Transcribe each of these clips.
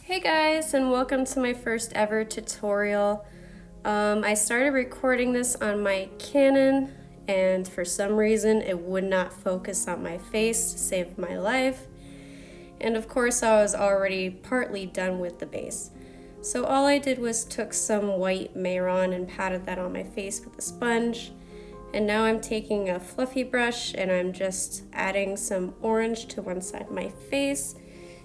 Hey guys, and welcome to my first ever tutorial. I started recording this on my Canon, and for some reason it would not focus on my face to save my life. And of course I was already partly done with the base. So all I did was took some white Mehron and patted that on my face with a sponge. And now I'm taking a fluffy brush and I'm just adding some orange to one side of my face.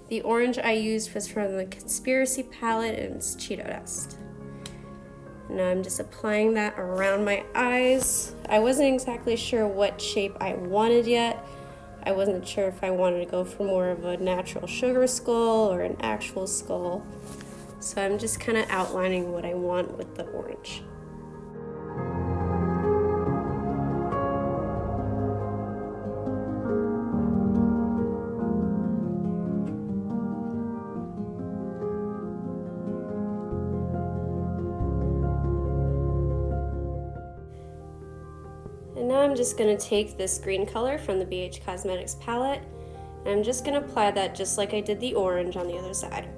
The orange I used was from the Conspiracy palette and it's Cheeto Dust. Now I'm just applying that around my eyes. I wasn't exactly sure what shape I wanted yet. I wasn't sure if I wanted to go for more of a natural sugar skull or an actual skull. So I'm just kind of outlining what I want with the orange. And now I'm just going to take this green color from the BH Cosmetics palette, and I'm just going to apply that just like I did the orange on the other side.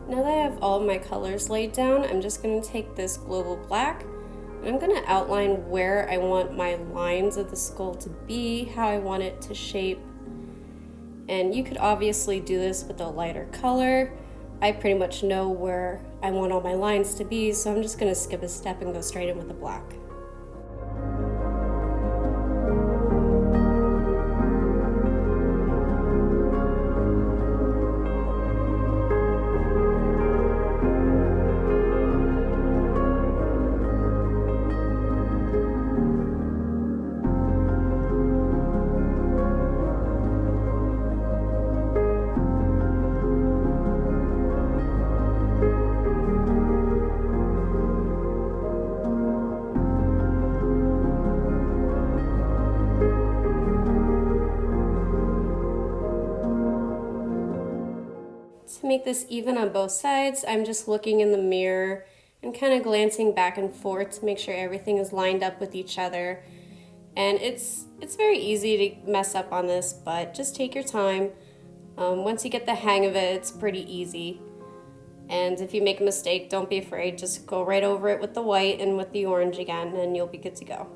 Now that I have all my colors laid down, I'm just going to take this global black and I'm going to outline where I want my lines of the skull to be, how I want it to shape. And you could obviously do this with a lighter color. I pretty much know where I want all my lines to be, so I'm just going to skip a step and go straight in with the black. To make this even on both sides, I'm just looking in the mirror and kind of glancing back and forth to make sure everything is lined up with each other. And it's very easy to mess up on this, but just take your time. Once you get the hang of it, it's pretty easy. And if you make a mistake, don't be afraid. Just go right over it with the white and with the orange again, and you'll be good to go.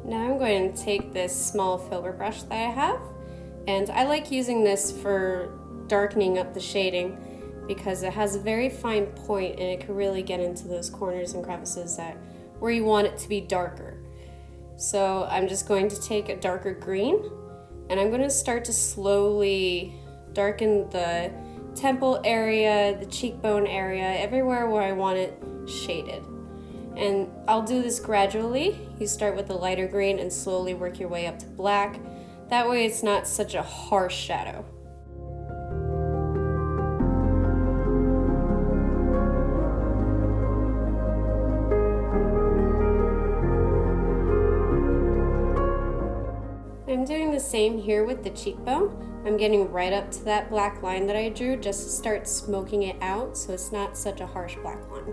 Now I'm going to take this small filbert brush that I have, and I like using this for darkening up the shading because it has a very fine point and it can really get into those corners and crevices where you want it to be darker. So I'm just going to take a darker green and I'm going to start to slowly darken the temple area, the cheekbone area, everywhere where I want it shaded. And I'll do this gradually. You start with the lighter green and slowly work your way up to black. That way it's not such a harsh shadow. I'm doing the same here with the cheekbone. I'm getting right up to that black line that I drew just to start smoking it out so it's not such a harsh black line.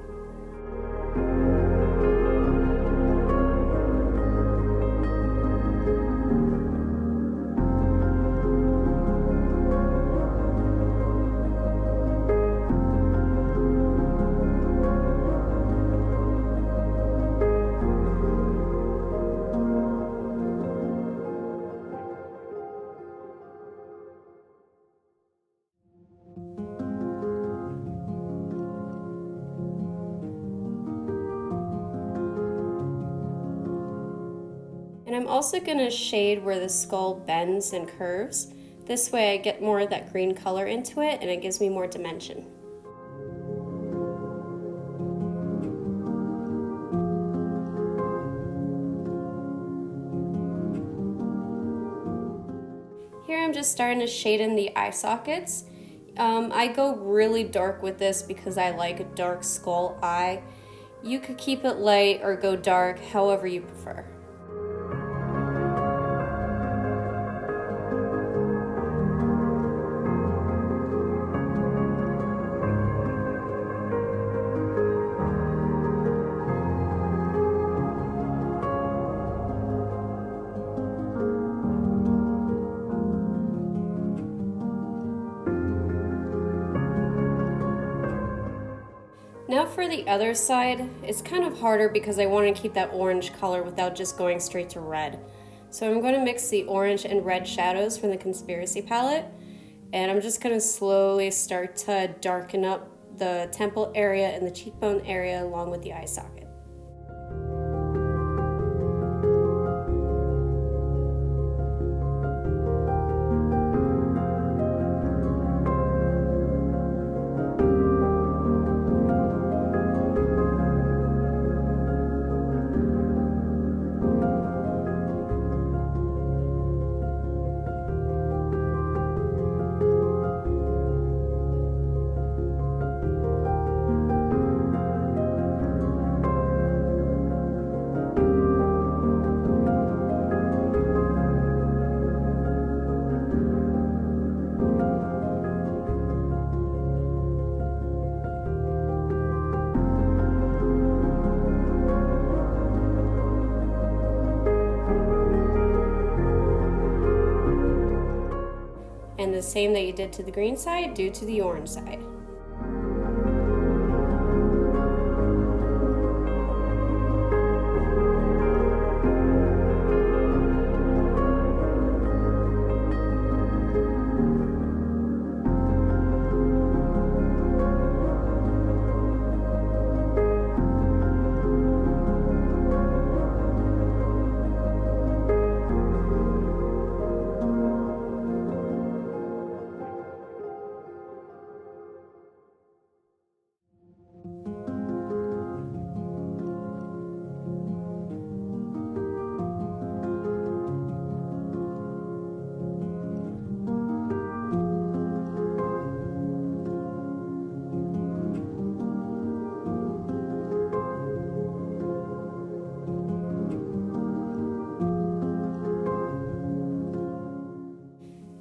And I'm also going to shade where the skull bends and curves. This way I get more of that green color into it and it gives me more dimension. Here I'm just starting to shade in the eye sockets. I go really dark with this because I like a dark skull eye. You could keep it light or go dark, however you prefer. Now for the other side, it's kind of harder because I want to keep that orange color without just going straight to red. So I'm going to mix the orange and red shadows from the Conspiracy palette, and I'm just going to slowly start to darken up the temple area and the cheekbone area along with the eye socket. And the same that you did to the green side, do to the orange side.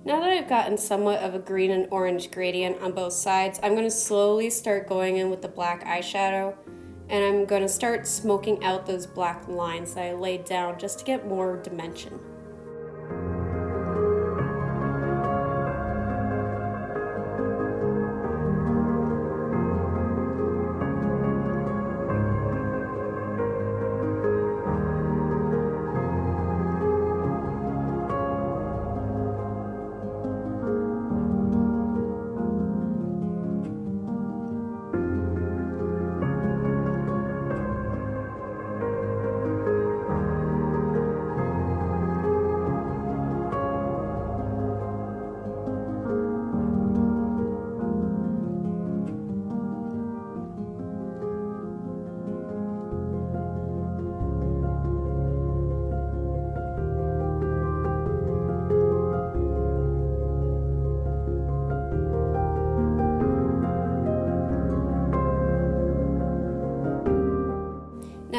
Now that I've gotten somewhat of a green and orange gradient on both sides, I'm going to slowly start going in with the black eyeshadow, and I'm going to start smoking out those black lines that I laid down just to get more dimension.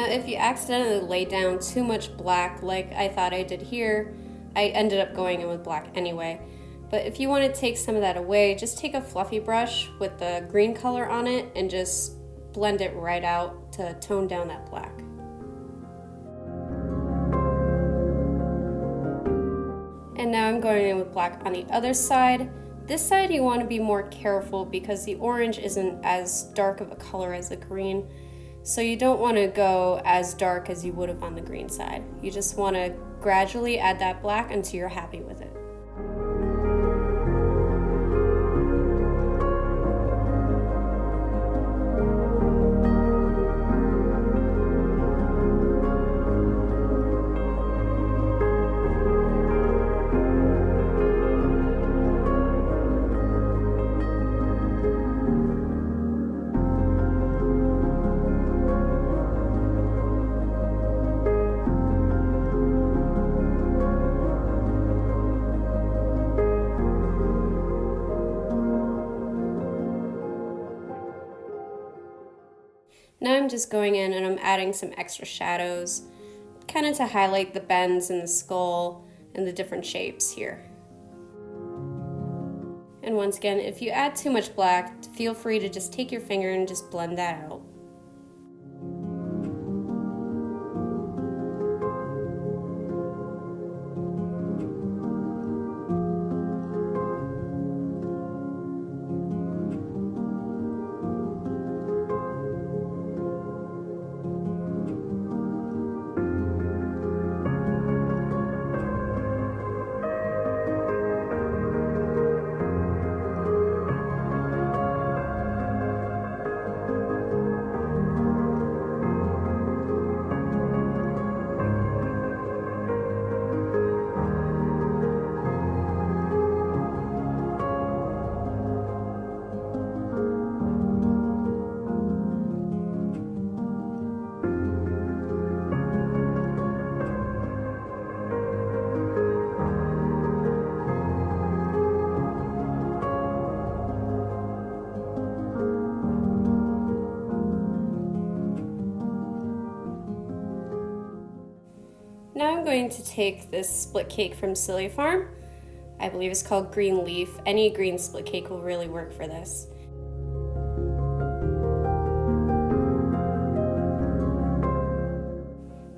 Now, if you accidentally lay down too much black, like I thought I did here, I ended up going in with black anyway. But if you want to take some of that away, just take a fluffy brush with the green color on it and just blend it right out to tone down that black. And now I'm going in with black on the other side. This side you want to be more careful because the orange isn't as dark of a color as the green. So you don't want to go as dark as you would have on the green side. You just want to gradually add that black until you're happy with it. Now I'm just going in and I'm adding some extra shadows, kind of to highlight the bends in the skull and the different shapes here. And once again, if you add too much black, feel free to just take your finger and just blend that out. Now I'm going to take this split cake from Silly Farm. I believe it's called Green Leaf. Any green split cake will really work for this.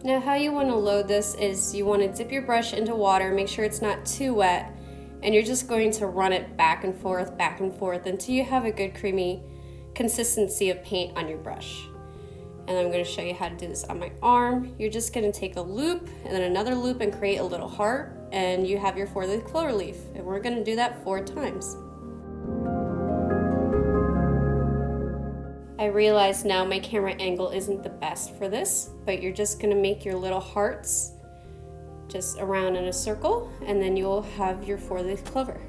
Now how you want to load this is you want to dip your brush into water, make sure it's not too wet, and you're just going to run it back and forth until you have a good creamy consistency of paint on your brush. And I'm going to show you how to do this on my arm. You're just going to take a loop and then another loop and create a little heart, and you have your 4-leaf clover leaf. And we're going to do that 4 times. I realize now my camera angle isn't the best for this, but you're just going to make your little hearts just around in a circle, and then you'll have your 4-leaf clover.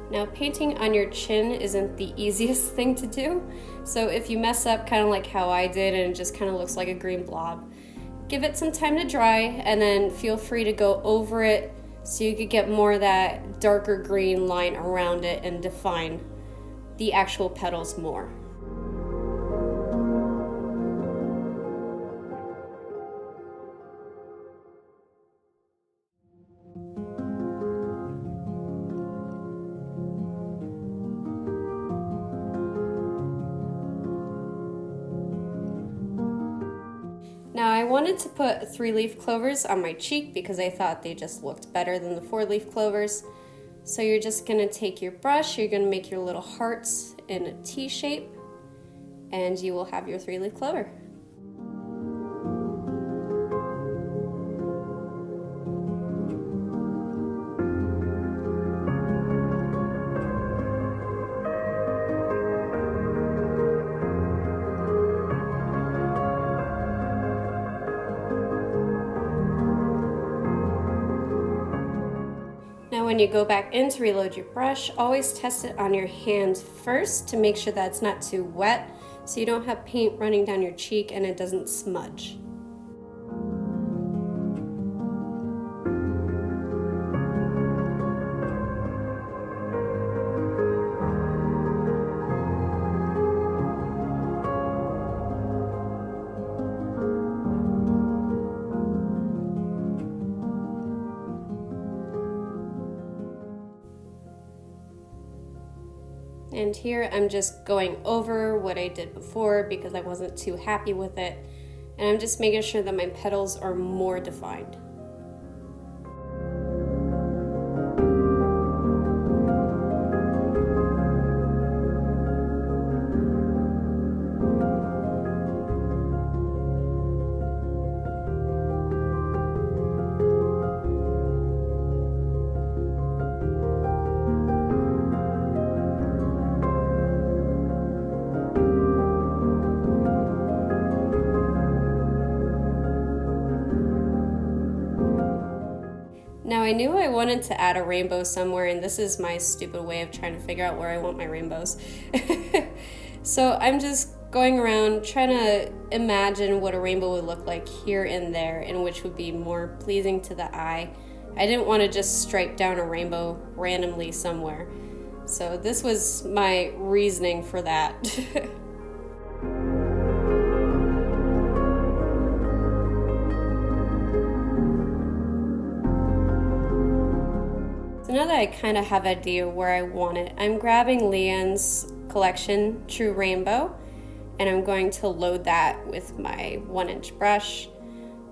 Now, painting on your chin isn't the easiest thing to do, so if you mess up kind of like how I did and it just kind of looks like a green blob, give it some time to dry and then feel free to go over it so you could get more of that darker green line around it and define the actual petals more. Now I wanted to put 3-leaf clovers on my cheek because I thought they just looked better than the 4-leaf clovers. So you're just going to take your brush, you're going to make your little hearts in a T shape, and you will have your 3-leaf clover. Now when you go back in to reload your brush, always test it on your hand first to make sure that it's not too wet so you don't have paint running down your cheek and it doesn't smudge. And here I'm just going over what I did before because I wasn't too happy with it. And I'm just making sure that my petals are more defined. Now I knew I wanted to add a rainbow somewhere, and this is my stupid way of trying to figure out where I want my rainbows. So I'm just going around trying to imagine what a rainbow would look like here and there, and which would be more pleasing to the eye. I didn't want to just stripe down a rainbow randomly somewhere. So this was my reasoning for that. So now that I kind of have an idea where I want it, I'm grabbing Leanne's collection, True Rainbow, and I'm going to load that with my 1-inch brush,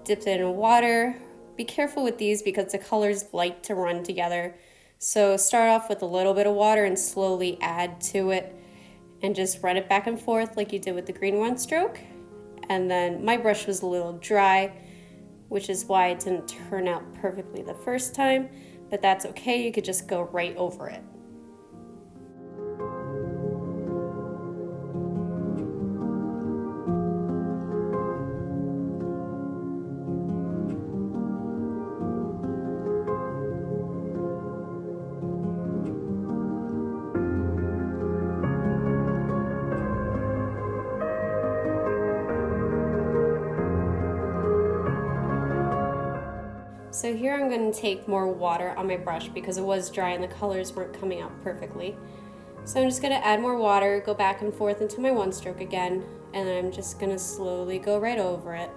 dip it in water. Be careful with these because the colors like to run together. So start off with a little bit of water and slowly add to it and just run it back and forth like you did with the green one stroke. And then my brush was a little dry, which is why it didn't turn out perfectly the first time. But that's okay, you could just go right over it. So here I'm going to take more water on my brush because it was dry and the colors weren't coming out perfectly. So I'm just going to add more water, go back and forth into my 1-stroke again, and then I'm just going to slowly go right over it.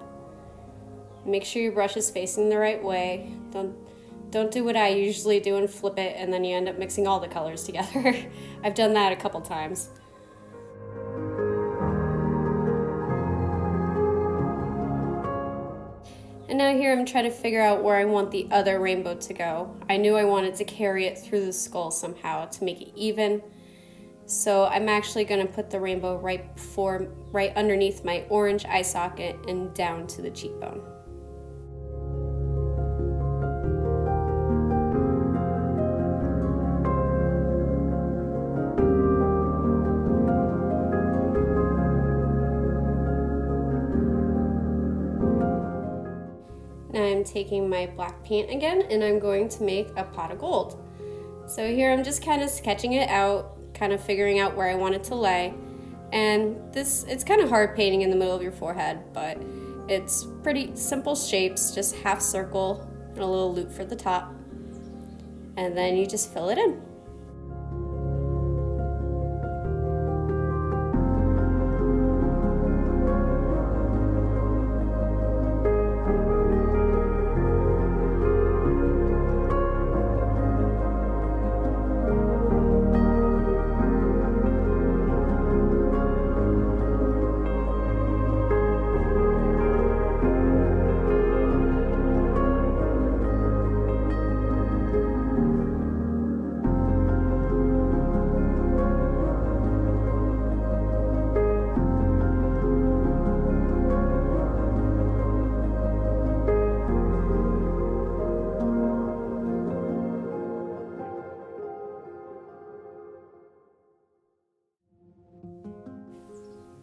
Make sure your brush is facing the right way. Don't do what I usually do and flip it and then you end up mixing all the colors together. I've done that a couple times. And now here I'm trying to figure out where I want the other rainbow to go. I knew I wanted to carry it through the skull somehow to make it even. So I'm actually going to put the rainbow right underneath my orange eye socket and down to the cheekbone. Now I'm taking my black paint again and I'm going to make a pot of gold. So here I'm just kind of sketching it out, kind of figuring out where I want it to lay. And it's kind of hard painting in the middle of your forehead, but it's pretty simple shapes, just half circle and a little loop for the top. And then you just fill it in.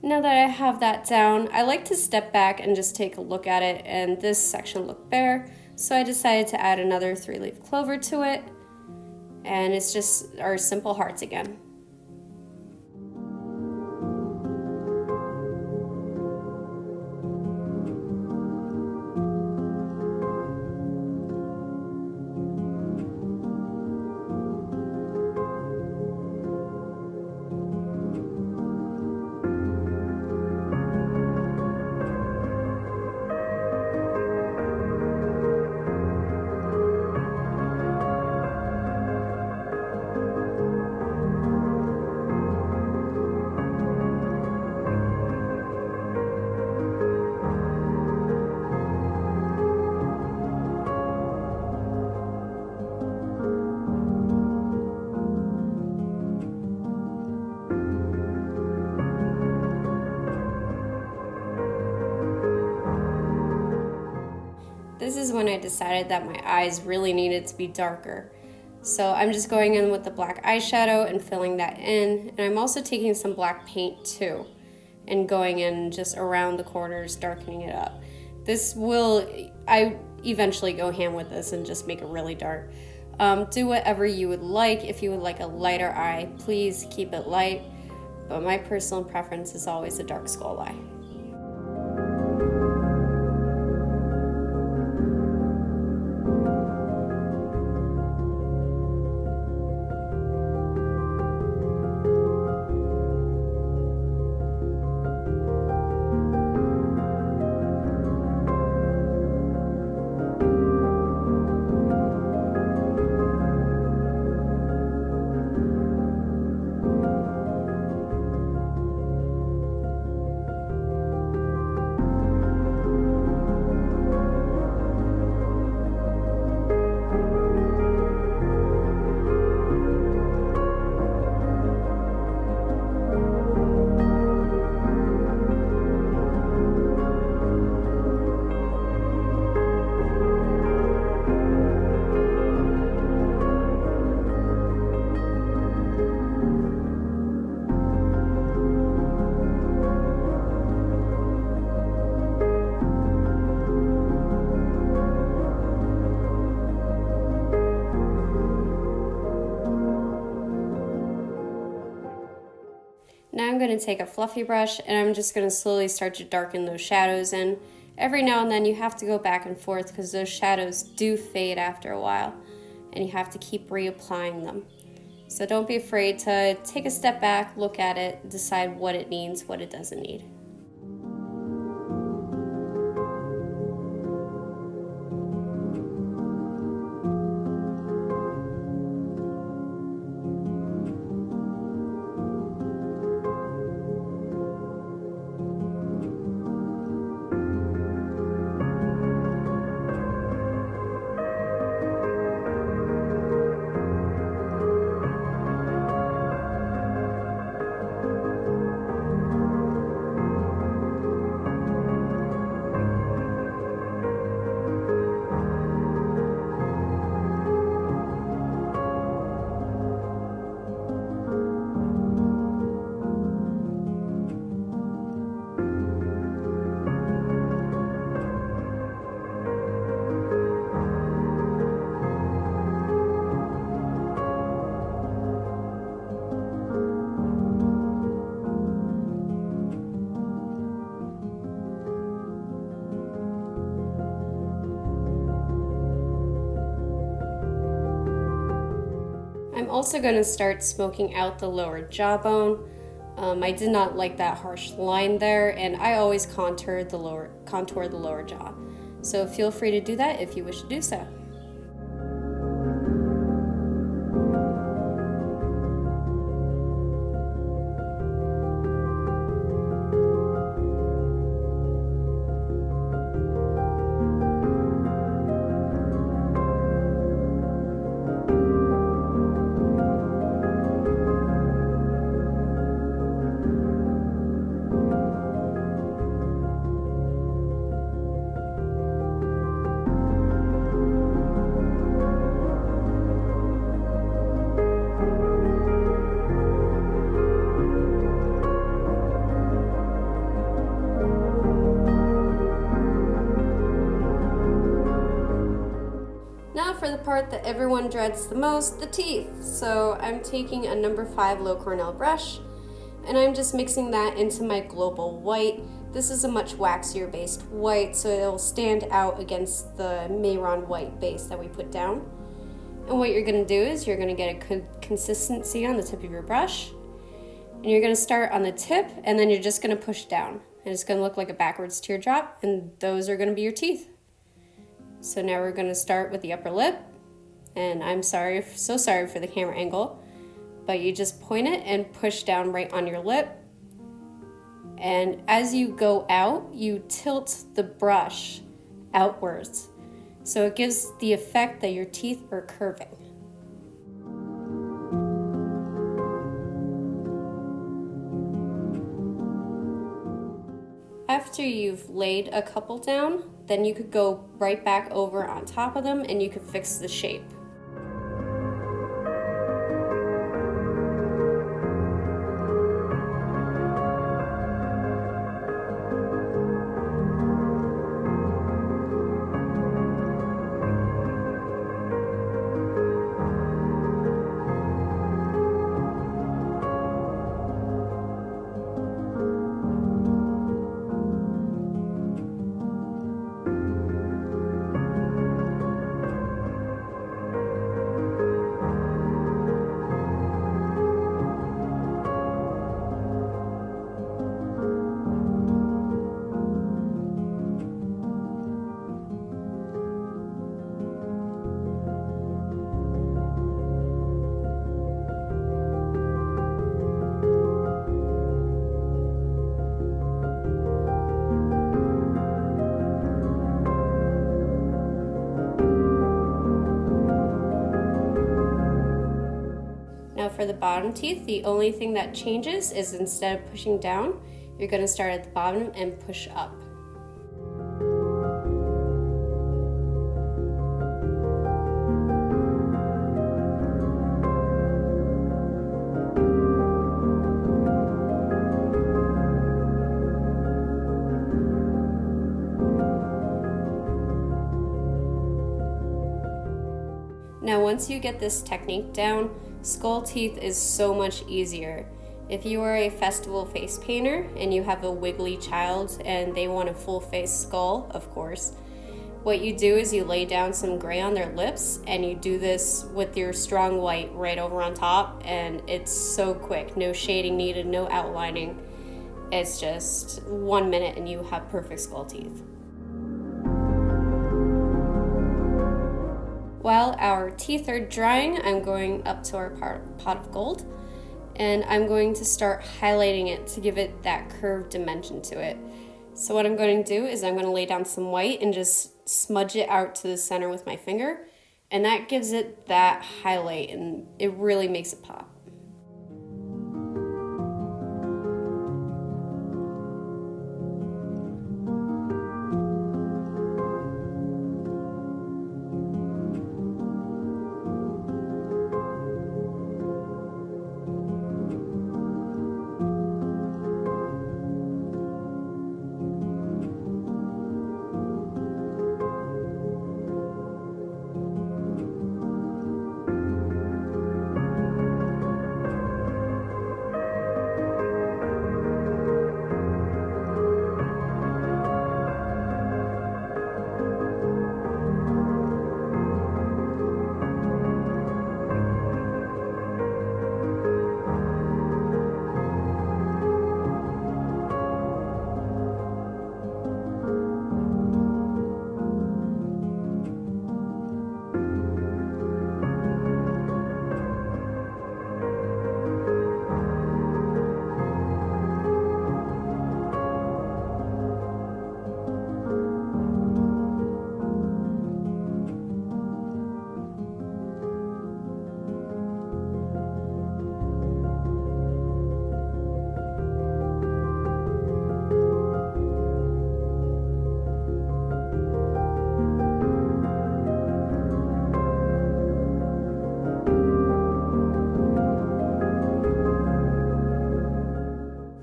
Now that I have that down, I like to step back and just take a look at it, and this section looked bare, so I decided to add another 3-leaf clover to it, and it's just our simple hearts again. I decided that my eyes really needed to be darker. So I'm just going in with the black eyeshadow and filling that in. And I'm also taking some black paint too and going in just around the corners, darkening it up. I eventually go ham with this and just make it really dark. Do whatever you would like. If you would like a lighter eye, please keep it light. But my personal preference is always a dark skull eye. Now I'm going to take a fluffy brush and I'm just going to slowly start to darken those shadows in. Every now and then you have to go back and forth because those shadows do fade after a while and you have to keep reapplying them. So don't be afraid to take a step back, look at it, decide what it needs, what it doesn't need. I'm also going to start smoking out the lower jawbone. I did not like that harsh line there, and I always contour the lower jaw. So feel free to do that if you wish to do so. For the part that everyone dreads the most, the teeth. So I'm taking a number 5 low Cornell brush and I'm just mixing that into my global white. This is a much waxier based white, so it'll stand out against the Mehron white base that we put down. And what you're going to do is you're going to get a consistency on the tip of your brush, and you're going to start on the tip and then you're just going to push down, and it's going to look like a backwards teardrop, and those are going to be your teeth. So now we're going to start with the upper lip, and I'm so sorry for the camera angle, but you just point it and push down right on your lip. And as you go out, you tilt the brush outwards, so it gives the effect that your teeth are curving. After you've laid a couple down, then you could go right back over on top of them and you could fix the shape. Now for the bottom teeth, the only thing that changes is instead of pushing down, you're going to start at the bottom and push up. Now once you get this technique down, skull teeth is so much easier. If you are a festival face painter and you have a wiggly child and they want a full face skull, of course, what you do is you lay down some gray on their lips and you do this with your strong white right over on top, and it's so quick. No shading needed, no outlining. It's just 1 minute and you have perfect skull teeth. While our teeth are drying, I'm going up to our pot of gold, and I'm going to start highlighting it to give it that curved dimension to it. So what I'm going to do is I'm going to lay down some white and just smudge it out to the center with my finger, and that gives it that highlight and it really makes it pop.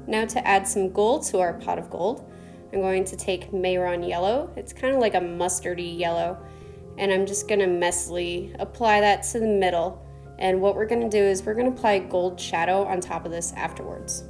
Now to add some gold to our pot of gold, I'm going to take Mehron yellow. It's kind of like a mustardy yellow, and I'm just going to messily apply that to the middle. And what we're going to do is we're going to apply gold shadow on top of this afterwards.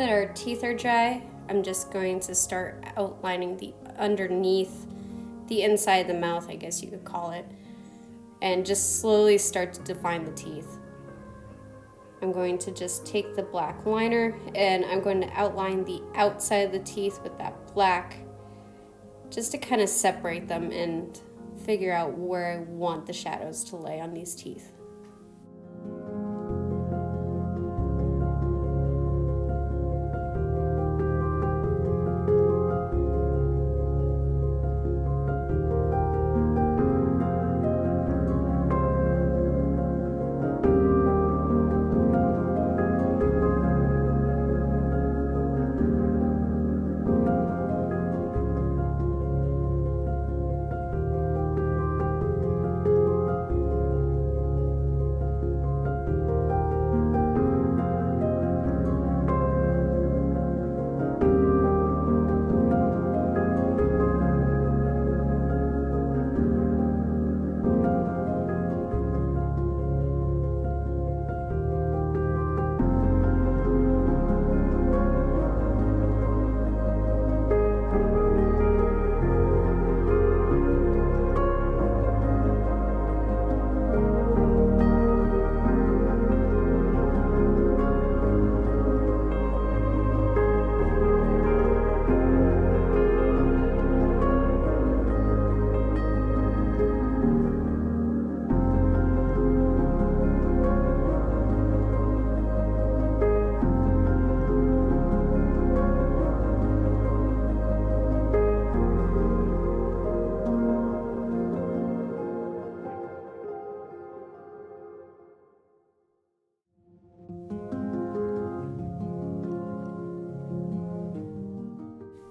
that our teeth are dry, I'm just going to start outlining the underneath, the inside of the mouth, I guess you could call it, and just slowly start to define the teeth. I'm going to just take the black liner and I'm going to outline the outside of the teeth with that black, just to kind of separate them and figure out where I want the shadows to lay on these teeth.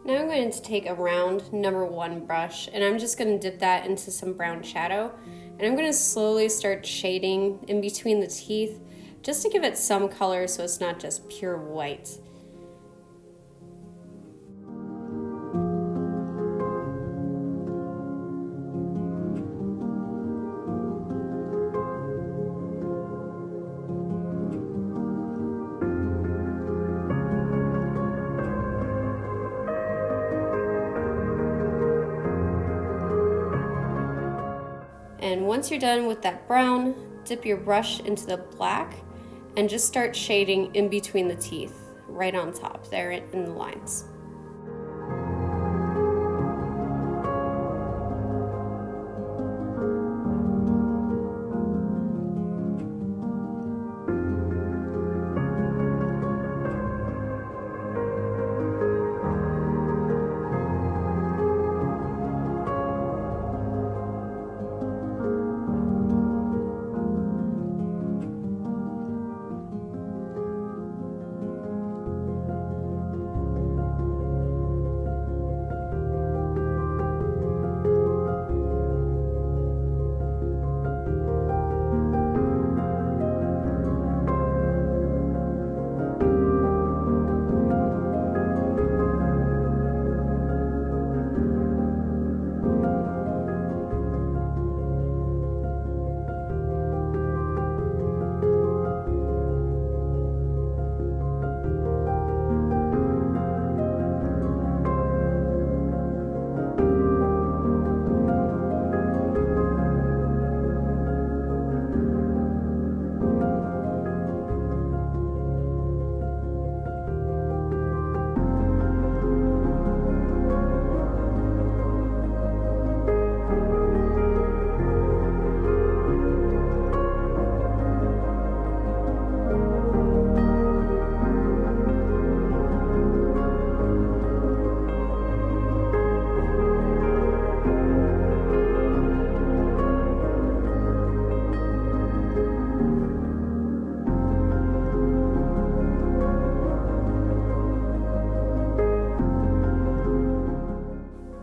Now I'm going to take a round number 1 brush and I'm just going to dip that into some brown shadow, and I'm going to slowly start shading in between the teeth just to give it some color so it's not just pure white. And once you're done with that brown, dip your brush into the black and just start shading in between the teeth, right on top there in the lines.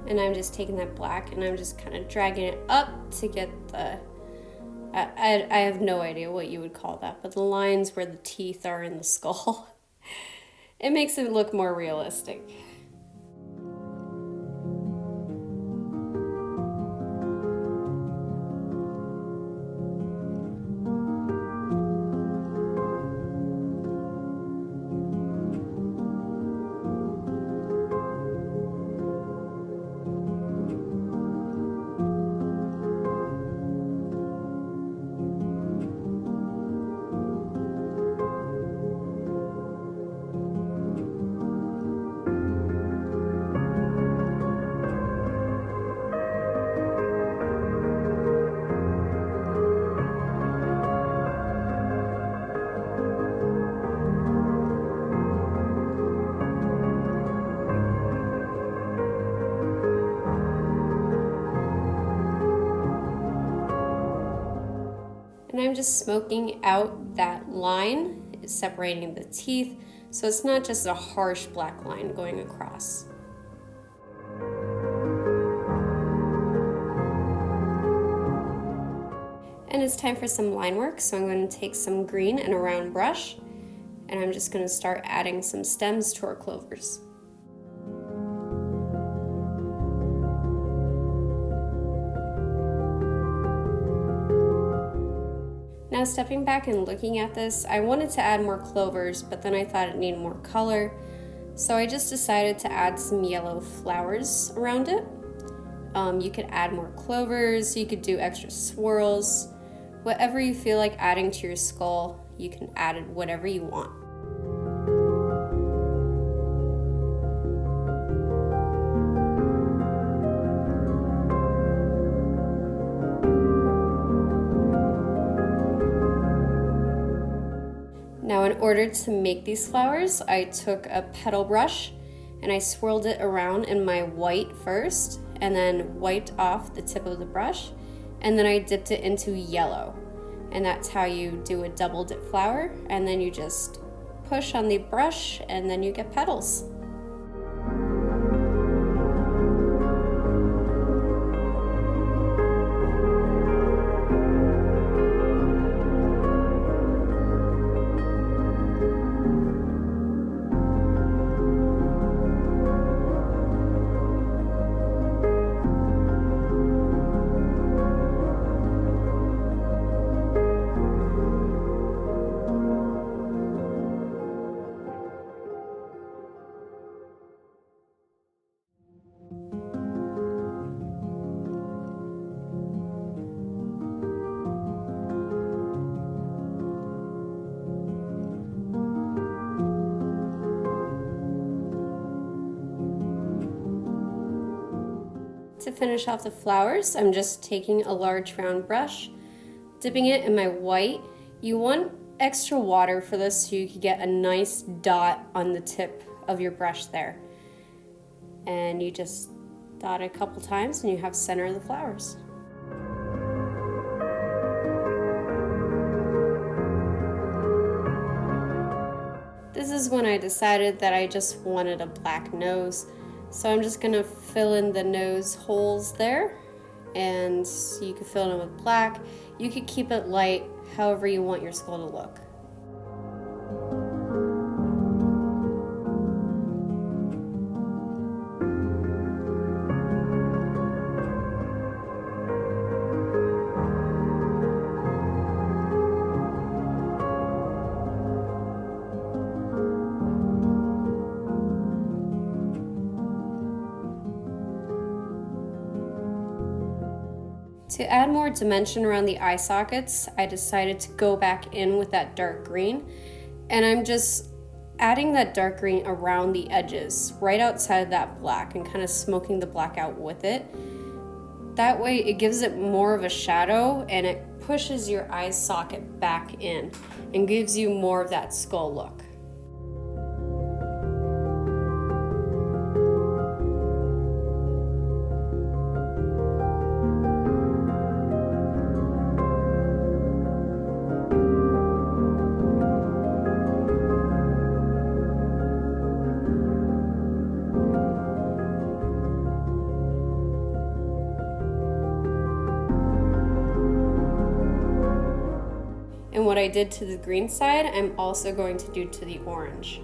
And I'm just taking that black and I'm just kind of dragging it up to get the, I have no idea what you would call that, but the lines where the teeth are in the skull. It makes it look more realistic. I'm just smoking out that line, separating the teeth, so it's not just a harsh black line going across. And it's time for some line work, so I'm going to take some green and a round brush, and I'm just going to start adding some stems to our clovers. Now stepping back and looking at this, I wanted to add more clovers, but then I thought it needed more color, so I just decided to add some yellow flowers around it. You could add more clovers, you could do extra swirls, whatever you feel like adding to your skull, you can add it whatever you want. Now in order to make these flowers, I took a petal brush and I swirled it around in my white first and then wiped off the tip of the brush, and then I dipped it into yellow. And that's how you do a double dip flower, and then you just push on the brush and then you get petals. To finish off the flowers, I'm just taking a large round brush, dipping it in my white. You want extra water for this so you can get a nice dot on the tip of your brush there. And you just dot it a couple times and you have center of the flowers. This is when I decided that I just wanted a black nose. So I'm just gonna fill in the nose holes there, and you can fill it in with black. You could keep it light, however you want your skull to look. To add more dimension around the eye sockets, I decided to go back in with that dark green, and I'm just adding that dark green around the edges, right outside of that black, and kind of smoking the black out with it. That way it gives it more of a shadow and it pushes your eye socket back in and gives you more of that skull look. And what I did to the green side, I'm also going to do to the orange.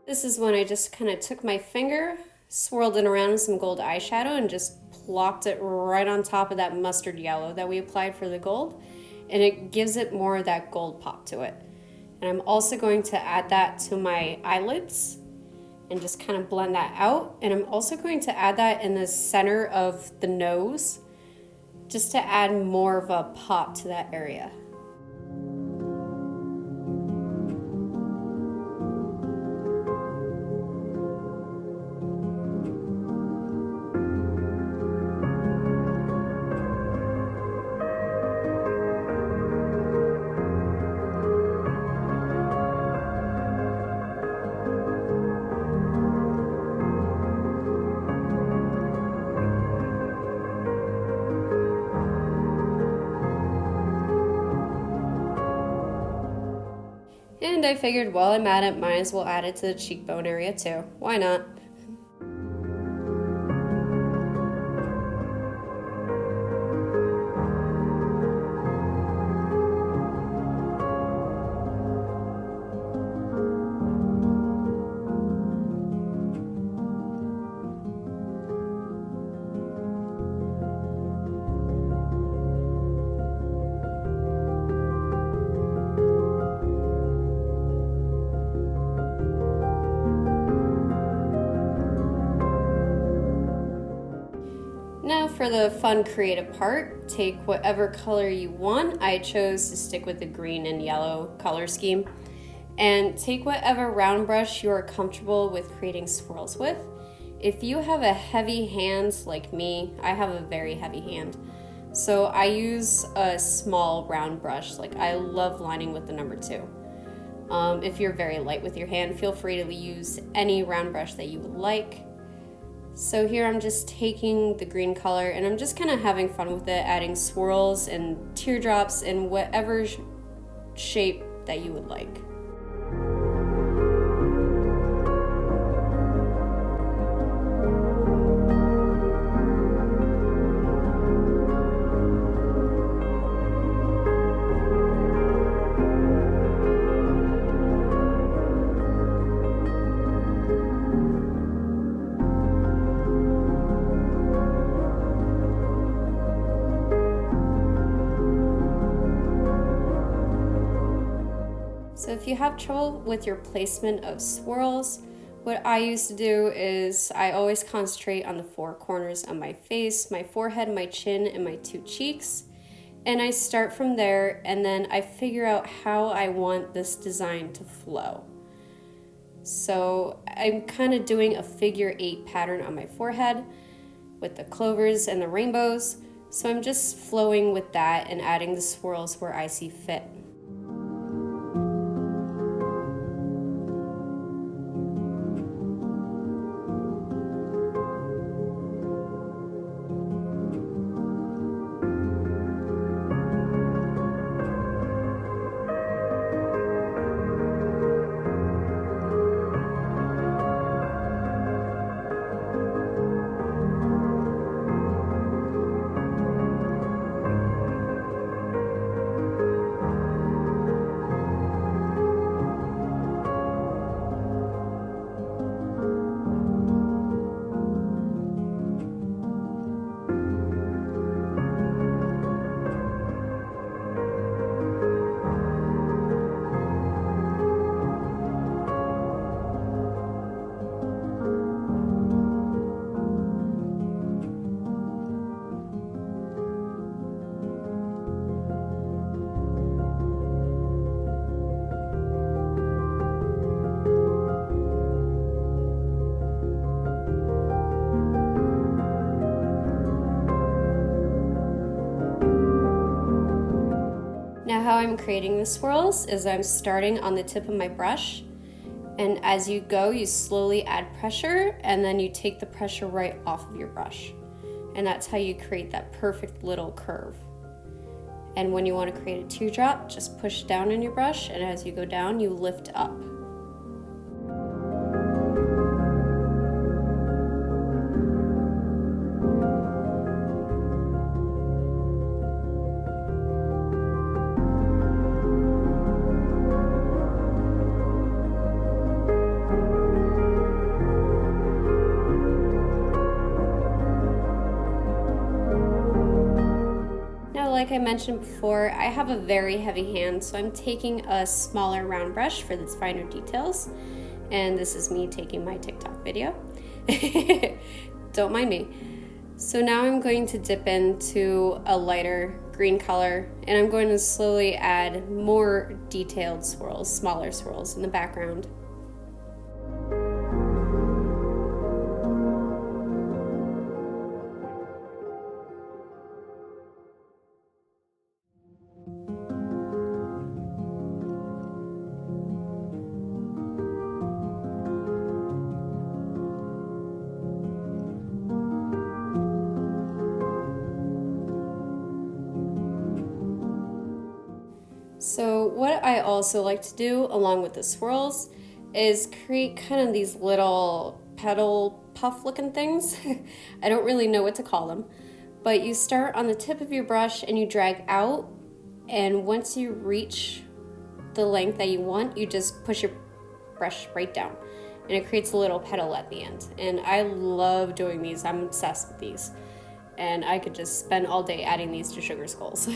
This is when I just kind of took my finger, swirled it around with some gold eyeshadow, and just plopped it right on top of that mustard yellow that we applied for the gold, and it gives it more of that gold pop to it. And I'm also going to add that to my eyelids and just kind of blend that out. And I'm also going to add that in the center of the nose just to add more of a pop to that area. And I figured while I'm at it, might as well add it to the cheekbone area too. Why not? Now for the fun creative part, take whatever color you want. I chose to stick with the green and yellow color scheme. And take whatever round brush you are comfortable with creating swirls with. If you have a heavy hand like me, I have a very heavy hand. So I use a small round brush. Like, I love lining with the number 2. If you're very light with your hand, feel free to use any round brush that you would like. So here I'm just taking the green color and I'm just kind of having fun with it, adding swirls and teardrops in whatever shape that you would like. So if you have trouble with your placement of swirls, what I used to do is I always concentrate on the 4 corners of my face, my forehead, my chin, and my 2 cheeks. And I start from there, and then I figure out how I want this design to flow. So I'm kind of doing a figure 8 pattern on my forehead with the clovers and the rainbows. So I'm just flowing with that and adding the swirls where I see fit. Now how I'm creating the swirls is I'm starting on the tip of my brush, and as you go you slowly add pressure and then you take the pressure right off of your brush, and that's how you create that perfect little curve. And when you want to create a teardrop, just push down on your brush, and as you go down you lift up. Like I mentioned before, I have a very heavy hand, so I'm taking a smaller round brush for its finer details. And this is me taking my TikTok video. Don't mind me. So now I'm going to dip into a lighter green color, and I'm going to slowly add more detailed swirls, smaller swirls in the background. So what I also like to do along with the swirls is create kind of these little petal puff looking things. I don't really know what to call them, but you start on the tip of your brush and you drag out, and once you reach the length that you want, you just push your brush right down and it creates a little petal at the end. And I love doing these. I'm obsessed with these, and I could just spend all day adding these to sugar skulls.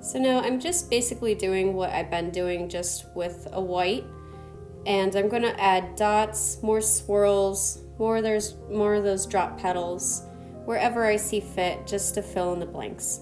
So now I'm just basically doing what I've been doing, just with a white, and I'm going to add dots, more swirls, more of those drop petals, wherever I see fit, just to fill in the blanks.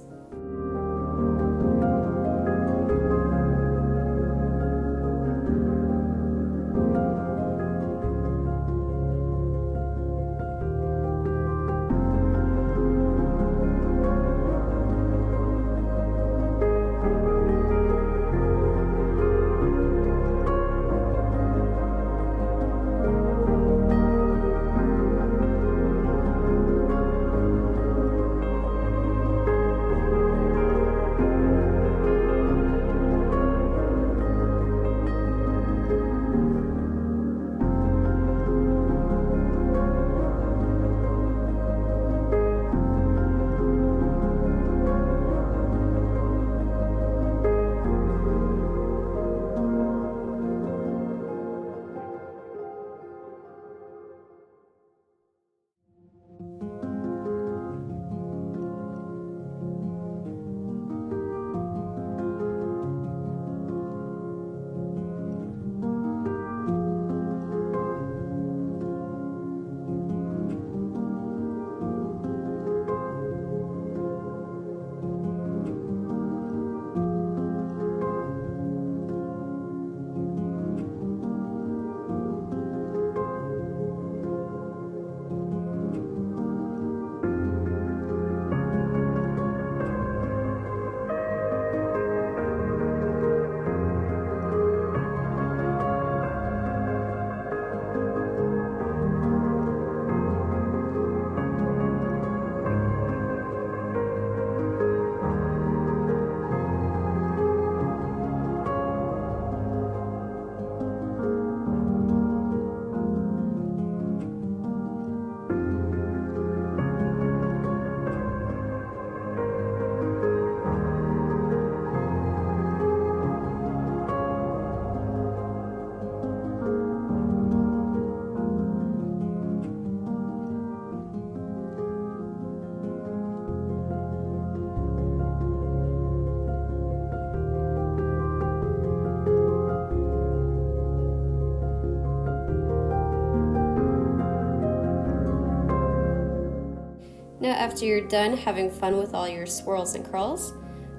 Now after you're done having fun with all your swirls and curls,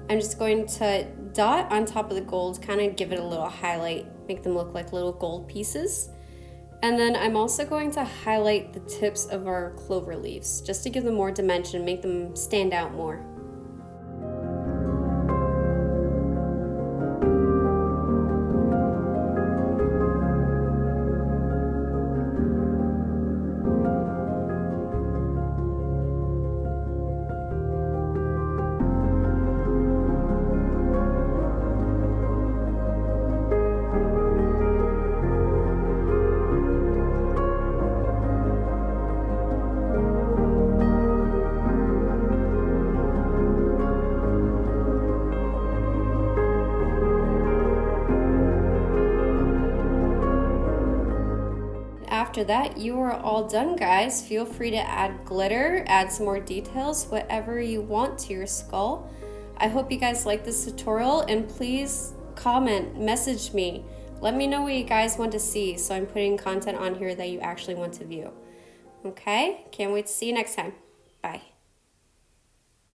I'm just going to dot on top of the gold, kind of give it a little highlight, make them look like little gold pieces. And then I'm also going to highlight the tips of our clover leaves, just to give them more dimension, make them stand out more. after that, you are all done, guys. Feel free to add glitter, add some more details, whatever you want to your skull. I hope you guys like this tutorial, and please comment, message me. Let me know what you guys want to see, so I'm putting content on here that you actually want to view. Okay? Can't wait to see you next time. Bye.